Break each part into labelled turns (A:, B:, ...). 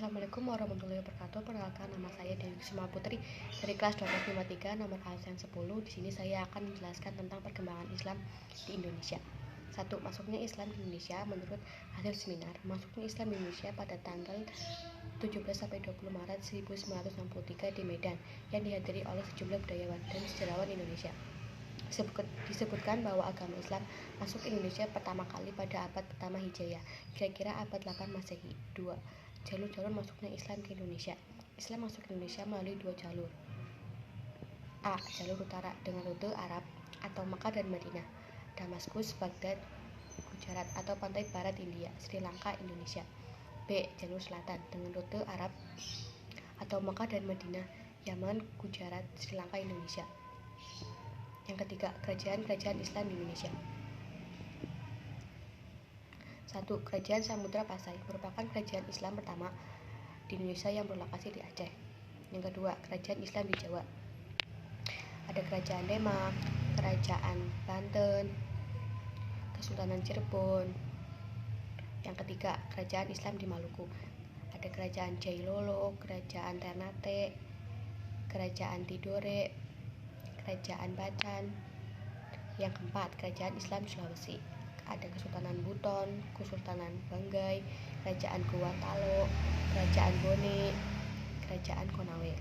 A: Assalamualaikum warahmatullahi wabarakatuh. Perkenalkan, nama saya Dewi Kusuma Putri dari kelas 1253 nomor absen 10. Di sini saya akan menjelaskan tentang perkembangan Islam di Indonesia. 1. Masuknya Islam di Indonesia. Menurut hasil seminar, masuknya Islam di Indonesia pada tanggal 17-20 Maret 1963 di Medan yang dihadiri oleh sejumlah budayawan dan sejarawan Indonesia. Disebutkan bahwa agama Islam masuk Indonesia pertama kali pada abad pertama Hijriah, kira-kira abad 8 Masehi. 2. Jalur-jalur masuknya Islam ke Indonesia. Islam masuk ke Indonesia melalui 2 jalur. A. Jalur utara dengan rute Arab atau Makkah dan Madinah, Damaskus, Baghdad, Gujarat atau pantai barat India, Sri Lanka, Indonesia. B. Jalur selatan dengan rute Arab atau Makkah dan Madinah, Yaman, Gujarat, Sri Lanka, Indonesia. Yang ketiga, kerajaan-kerajaan Islam di Indonesia. 1. Kerajaan Samudra Pasai merupakan kerajaan Islam pertama di Indonesia yang berlokasi di Aceh. Yang kedua, kerajaan Islam di Jawa. Ada Kerajaan Demak, Kerajaan Banten, Kesultanan Cirebon. Yang ketiga, kerajaan Islam di Maluku. Ada Kerajaan Jailolo, Kerajaan Ternate, Kerajaan Tidore, Kerajaan Bacan. Yang keempat, kerajaan Islam di Sulawesi. Ada Kesultanan Buton, Kesultanan Banggai, Kerajaan Gorontalo, Kerajaan Bone, Kerajaan Konawe.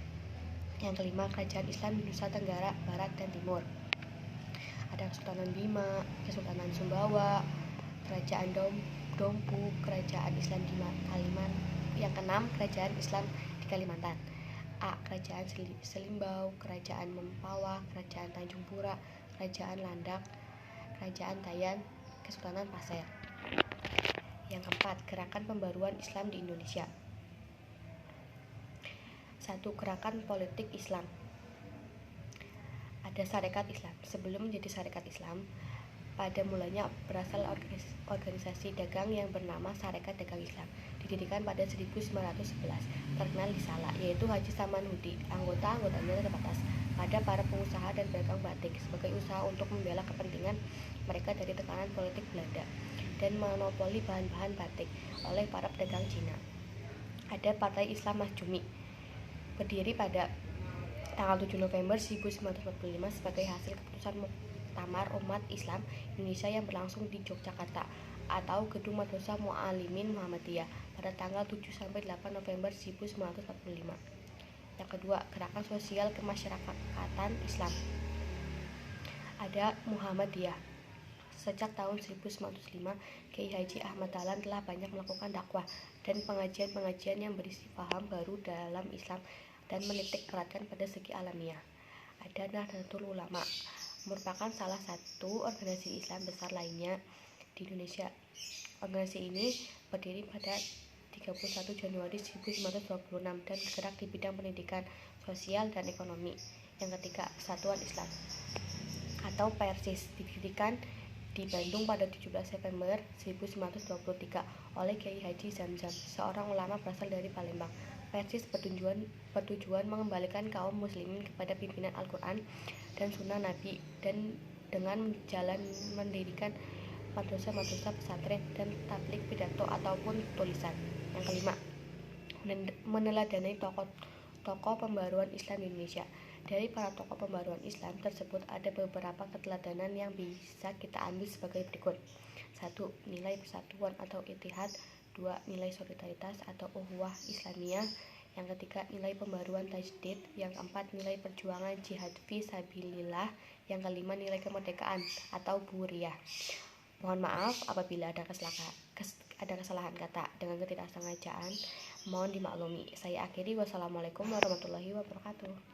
A: Yang kelima, kerajaan Islam di Nusa Tenggara Barat dan Timur. Ada Kesultanan Bima, Kesultanan Sumbawa, Kerajaan Dompu, Kerajaan Islam di Kalimantan. Yang keenam, kerajaan Islam di Kalimantan. A. Kerajaan Selimbau, Kerajaan Mempawah, Kerajaan Tanjung Pura, Kerajaan Landak, Kerajaan Tayan, Kesultanan Pasir. Yang keempat, gerakan pembaruan Islam di Indonesia. 1. Gerakan politik Islam. Ada Sarekat Islam. Sebelum menjadi Sarekat Islam, pada mulanya berasal organisasi dagang yang bernama Sarekat Dagang Islam, didirikan pada 1911, terkenal di Salak, yaitu Haji Samanhudi. Anggotanya terbatas pada para pengusaha dan pedagang batik sebagai usaha untuk membela kepentingan mereka dari tekanan politik Belanda dan monopoli bahan-bahan batik oleh para pedagang Cina. Ada Partai Islam Masyumi, berdiri pada tanggal 7 November 1945 sebagai hasil keputusan Muktamar Umat Islam Indonesia yang berlangsung di Yogyakarta atau Gedung Madrasah Mu'allimin Muhammadiyah pada tanggal 7-8 November 1945. Yang kedua, gerakan sosial kemasyarakatan Islam. Ada Muhammadiyah. Sejak tahun 1905, Kiai Haji Ahmad Dahlan telah banyak melakukan dakwah dan pengajian-pengajian yang berisi paham baru dalam Islam dan menitik beratkan pada segi alamiah. Ada Nahdlatul Ulama, merupakan salah satu organisasi Islam besar lainnya di Indonesia. Organisasi ini berdiri pada 31 Januari 1926 dan bergerak di bidang pendidikan, sosial, dan ekonomi. Yang ketiga, Persatuan Islam atau PERSIS, didirikan di Bandung pada 17 September 1923 oleh Kiai Haji Zamzam, seorang ulama berasal dari Palembang. PERSIS bertujuan mengembalikan kaum muslimin kepada pimpinan Al-Quran dan Sunnah Nabi dan dengan mendirikan madrasah-madrasah pesantren dan tablik pidato ataupun tulisan. Yang kelima, meneladani tokoh pembaruan Islam di Indonesia. Dari para tokoh pembaruan Islam tersebut ada beberapa keteladanan yang bisa kita ambil sebagai berikut. 1. Nilai persatuan atau ittihad. 2. Nilai solidaritas atau ukhuwah Islamiyah. Yang ketiga, nilai pembaruan tajdid. Yang keempat, nilai perjuangan jihad fi sabilillah. Yang kelima, nilai kemerdekaan atau buhriyah. Mohon maaf apabila ada kesalahan kata dengan ketidaksengajaan, mohon dimaklumi. Saya akhiri, wassalamualaikum warahmatullahi wabarakatuh.